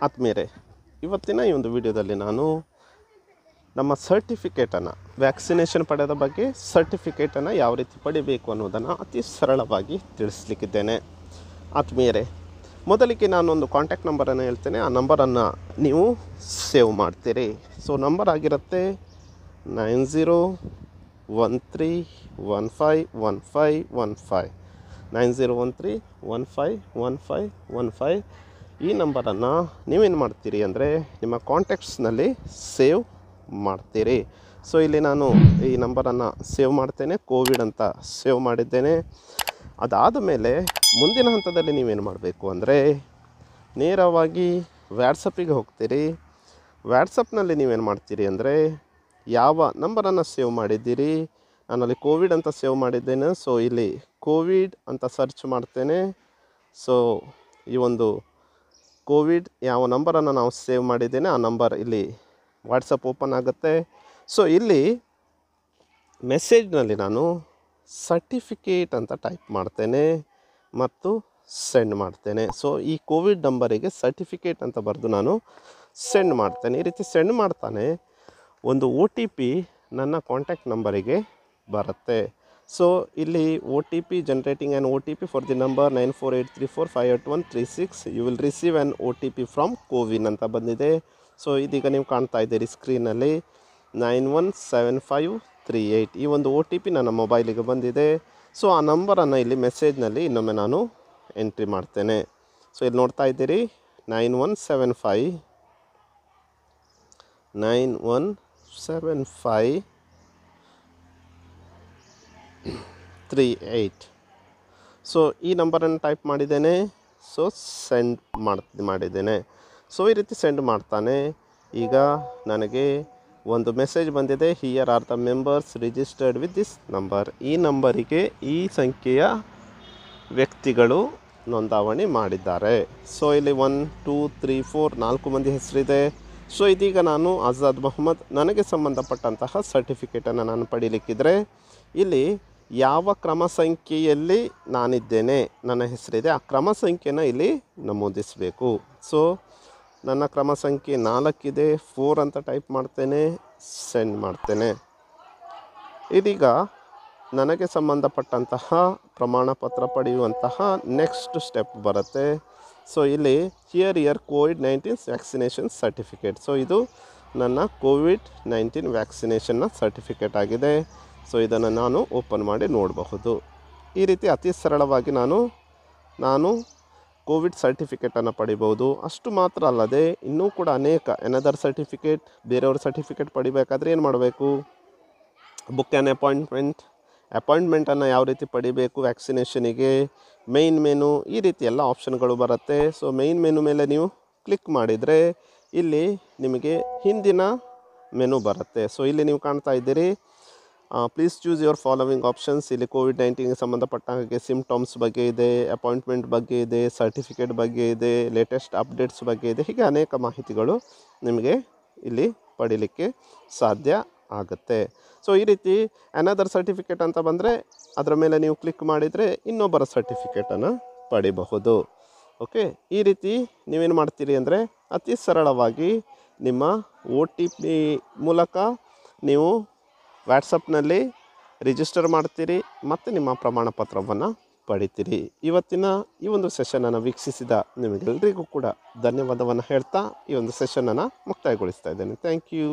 ಆತ್ಮೀಯರೇ, ಇವತ್ತಿನ ಈ ಒಂದು ವಿಡಿಯೋದಲ್ಲಿ ನಾನು ನಮ್ಮ ಸರ್ಟಿಫಿಕೇಟನ್ನು ವ್ಯಾಕ್ಸಿನೇಷನ್ ಪಡೆದ ಬಗ್ಗೆ ಸರ್ಟಿಫಿಕೇಟನ್ನು ಯಾವ ರೀತಿ ಪಡಿಬೇಕು ಅನ್ನೋದನ್ನು ಅತಿ ಸರಳವಾಗಿ ತಿಳಿಸ್ಲಿಕ್ಕಿದ್ದೇನೆ. ಆತ್ಮೀಯರೇ, ಮೊದಲಿಗೆ ನಾನೊಂದು ಕಾಂಟ್ಯಾಕ್ಟ್ ನಂಬರನ್ನು ಹೇಳ್ತೇನೆ. ಆ ನಂಬರನ್ನು ನೀವು ಸೇವ್ ಮಾಡ್ತೀರಿ. ಸೊ ನಂಬರ್ ಆಗಿರುತ್ತೆ 9013151515 9013151515. ಈ ನಂಬರನ್ನು ನೀವೇನು ಮಾಡ್ತೀರಿ ಅಂದರೆ ನಿಮ್ಮ ಕಾಂಟ್ಯಾಕ್ಟ್ಸ್ನಲ್ಲಿ ಸೇವ್ ಮಾಡ್ತೀರಿ. ಸೊ ಇಲ್ಲಿ ನಾನು ಈ ನಂಬರನ್ನು ಸೇವ್ ಮಾಡ್ತೇನೆ, ಕೋವಿಡ್ ಅಂತ ಸೇವ್ ಮಾಡಿದ್ದೇನೆ. ಅದಾದ ಮೇಲೆ ಮುಂದಿನ ಹಂತದಲ್ಲಿ ನೀವೇನು ಮಾಡಬೇಕು ಅಂದರೆ ನೇರವಾಗಿ ವ್ಯಾಟ್ಸಪ್ಪಿಗೆ ಹೋಗ್ತೀರಿ. ವ್ಯಾಟ್ಸಪ್ನಲ್ಲಿ ನೀವೇನು ಮಾಡ್ತೀರಿ ಅಂದರೆ ಯಾವ ನಂಬರನ್ನು ಸೇವ್ ಮಾಡಿದ್ದೀರಿ, ನಾನಲ್ಲಿ ಕೋವಿಡ್ ಅಂತ ಸೇವ್ ಮಾಡಿದ್ದೇನೆ. ಸೊ ಇಲ್ಲಿ ಕೋವಿಡ್ ಅಂತ ಸರ್ಚ್ ಮಾಡ್ತೇನೆ. ಸೊ ಈ ಒಂದು ಕೋವಿಡ್ ಯಾವ ನಂಬರನ್ನು ನಾವು ಸೇವ್ ಮಾಡಿದ್ದೇನೆ ಆ ನಂಬರ್ ಇಲ್ಲಿ ವಾಟ್ಸಪ್ ಓಪನ್ ಆಗುತ್ತೆ. ಸೊ ಇಲ್ಲಿ ಮೆಸೇಜ್ನಲ್ಲಿ ನಾನು ಸರ್ಟಿಫಿಕೇಟ್ ಅಂತ ಟೈಪ್ ಮಾಡ್ತೇನೆ ಮತ್ತು ಸೆಂಡ್ ಮಾಡ್ತೇನೆ. ಸೊ ಈ ಕೋವಿಡ್ ನಂಬರಿಗೆ ಸರ್ಟಿಫಿಕೇಟ್ ಅಂತ ಬರೆದು ನಾನು ಸೆಂಡ್ ಮಾಡ್ತೇನೆ. ಈ ರೀತಿ ಸೆಂಡ್ ಮಾಡ್ತಾನೆ ಒಂದು OTP ನನ್ನ ಕಾಂಟ್ಯಾಕ್ಟ್ ನಂಬರಿಗೆ ಬರುತ್ತೆ. ಸೊ ಇಲ್ಲಿ OTP generating an OTP for the number 9483458136 you will receive an OTP from CoWIN ಅಂತ ಬಂದಿದೆ. ಸೊ ಇದೀಗ ನೀವು ಕಾಣ್ತಾ ಇದ್ದೀರಿ ಸ್ಕ್ರೀನಲ್ಲಿ 917538 ಈ ಒಂದು OTP ನನ್ನ ಮೊಬೈಲಿಗೆ ಬಂದಿದೆ. ಸೊ ಆ ನಂಬರನ್ನು ಇಲ್ಲಿ ಮೆಸೇಜ್ನಲ್ಲಿ ಇನ್ನೊಮ್ಮೆ ನಾನು ಎಂಟ್ರಿ ಮಾಡ್ತೇನೆ. ಸೊ ಇಲ್ಲಿ ನೋಡ್ತಾ ಇದ್ದೀರಿ 917538. ಸೊ ಈ ನಂಬರನ್ನು ಟೈಪ್ ಮಾಡಿದ್ದೇನೆ. ಸೊ ಸೆಂಡ್ ಮಾಡಿದ್ದೇನೆ. ಸೊ ಈ ರೀತಿ ಸೆಂಡ್ ಮಾಡ್ತಾನೆ. ಈಗ ನನಗೆ ಒಂದು ಮೆಸೇಜ್ ಬಂದಿದೆ, here are the members registered with this number. ಈ ನಂಬರಿಗೆ ಈ ಸಂಖ್ಯೆಯ ವ್ಯಕ್ತಿಗಳು ನೋಂದಾವಣಿ ಮಾಡಿದ್ದಾರೆ. ಸೊ ಇಲ್ಲಿ 1 2 3 4 4 ಮಂದಿ ಹೆಸರಿದೆ. ಸೊ ಇದೀಗ ನಾನು ಆಜಾದ್ ಮೊಹಮ್ಮದ್ ನನಗೆ ಸಂಬಂಧಪಟ್ಟಂತಹ ಸರ್ಟಿಫಿಕೇಟನ್ನು ನಾನು ಪಡೀಲಿಕ್ಕಿದ್ರೆ ಇಲ್ಲಿ ಯಾವ ಕ್ರಮ ಸಂಖ್ಯೆಯಲ್ಲಿ ನಾನಿದ್ದೇನೆ ನನ್ನ ಹೆಸರಿದೆ ಆ ಕ್ರಮ ಸಂಖ್ಯೆನ ಇಲ್ಲಿ ನಮೂದಿಸಬೇಕು. ಸೊ ನನ್ನ ಕ್ರಮ ಸಂಖ್ಯೆ 4 ಇದೆ, 4 ಅಂತ ಟೈಪ್ ಮಾಡ್ತೇನೆ, ಸೆಂಡ್ ಮಾಡ್ತೇನೆ. ಇದೀಗ ನನಗೆ ಸಂಬಂಧಪಟ್ಟಂತಹ ಪ್ರಮಾಣ ಪತ್ರ ಪಡೆಯುವಂತಹ ನೆಕ್ಸ್ಟ್ ಸ್ಟೆಪ್ ಬರುತ್ತೆ. ಸೊ ಇಲ್ಲಿ here COVID-19 vaccination certificate. So ಇದು ನನ್ನ ಕೋವಿಡ್-19 ವ್ಯಾಕ್ಸಿನೇಷನ್ನ ಸರ್ಟಿಫಿಕೇಟ್ ಆಗಿದೆ. ಸೊ ಇದನ್ನು ನಾನು ಓಪನ್ ಮಾಡಿ ನೋಡಬಹುದು. ಈ ರೀತಿ ಅತಿ ಸರಳವಾಗಿ ನಾನು ಕೋವಿಡ್ ಸರ್ಟಿಫಿಕೇಟನ್ನು ಪಡಿಬೋದು. ಅಷ್ಟು ಮಾತ್ರ ಅಲ್ಲದೆ ಇನ್ನೂ ಕೂಡ ಅನೇಕ ಎನದರ್ ಸರ್ಟಿಫಿಕೇಟ್, ಬೇರೆಯವ್ರ ಸರ್ಟಿಫಿಕೇಟ್ ಪಡಿಬೇಕಾದ್ರೆ ಏನು ಮಾಡಬೇಕು, ಬುಕ್ ಆ್ಯನ್ ಅಪಾಯಿಂಟ್ಮೆಂಟನ್ನು ಯಾವ ರೀತಿ ಪಡಿಬೇಕು ವ್ಯಾಕ್ಸಿನೇಷನಿಗೆ, ಮೇಯ್ನ್ ಮೆನು, ಈ ರೀತಿ ಎಲ್ಲ ಆಪ್ಷನ್ಗಳು ಬರುತ್ತೆ. ಸೊ ಮೇಯ್ನ್ ಮೆನು ಮೇಲೆ ನೀವು ಕ್ಲಿಕ್ ಮಾಡಿದರೆ ಇಲ್ಲಿ ನಿಮಗೆ ಹಿಂದಿನ ಮೆನು ಬರುತ್ತೆ. ಸೊ ಇಲ್ಲಿ ನೀವು ಕಾಣ್ತಾ ಇದ್ದೀರಿ please choose your following options. ಇಲ್ಲಿ ಕೋವಿಡ್-19ಗೆ ಸಂಬಂಧಪಟ್ಟ ಹಾಗೆ ಸಿಮ್ಟಮ್ಸ್ ಬಗ್ಗೆ ಇದೆ, ಅಪಾಯಿಂಟ್ಮೆಂಟ್ ಬಗ್ಗೆ ಇದೆ, ಸರ್ಟಿಫಿಕೇಟ್ ಬಗ್ಗೆ ಇದೆ, ಲೇಟೆಸ್ಟ್ ಅಪ್ಡೇಟ್ಸ್ ಬಗ್ಗೆ ಇದೆ. ಹೀಗೆ ಅನೇಕ ಮಾಹಿತಿಗಳು ನಿಮಗೆ ಇಲ್ಲಿ ಪಡೀಲಿಕ್ಕೆ ಸಾಧ್ಯ ಆಗುತ್ತೆ. ಸೊ ಈ ರೀತಿ ಅನದರ್ ಸರ್ಟಿಫಿಕೇಟ್ ಅಂತ ಬಂದರೆ ಅದರ ಮೇಲೆ ನೀವು ಕ್ಲಿಕ್ ಮಾಡಿದರೆ ಇನ್ನೊಬ್ಬರ ಸರ್ಟಿಫಿಕೇಟನ್ನು ಪಡಿಬಹುದು. ಓಕೆ, ಈ ರೀತಿ ನೀವೇನು ಮಾಡ್ತೀರಿ ಅಂದರೆ ಅತಿ ಸರಳವಾಗಿ ನಿಮ್ಮ OTP ಮೂಲಕ ನೀವು ವ್ಯಾಟ್ಸಪ್ನಲ್ಲಿ ರಿಜಿಸ್ಟರ್ ಮಾಡ್ತೀರಿ ಮತ್ತು ನಿಮ್ಮ ಪ್ರಮಾಣ ಪತ್ರವನ್ನು ಪಡಿತೀರಿ. ಇವತ್ತಿನ ಈ ಒಂದು ಸೆಷನನ್ನು ವೀಕ್ಷಿಸಿದ ನಿಮಗೆಲ್ಲರಿಗೂ ಕೂಡ ಧನ್ಯವಾದವನ್ನು ಹೇಳ್ತಾ ಈ ಒಂದು ಸೆಷನನ್ನು ಮುಕ್ತಾಯಗೊಳಿಸ್ತಾ ಇದ್ದೇನೆ. Thank you.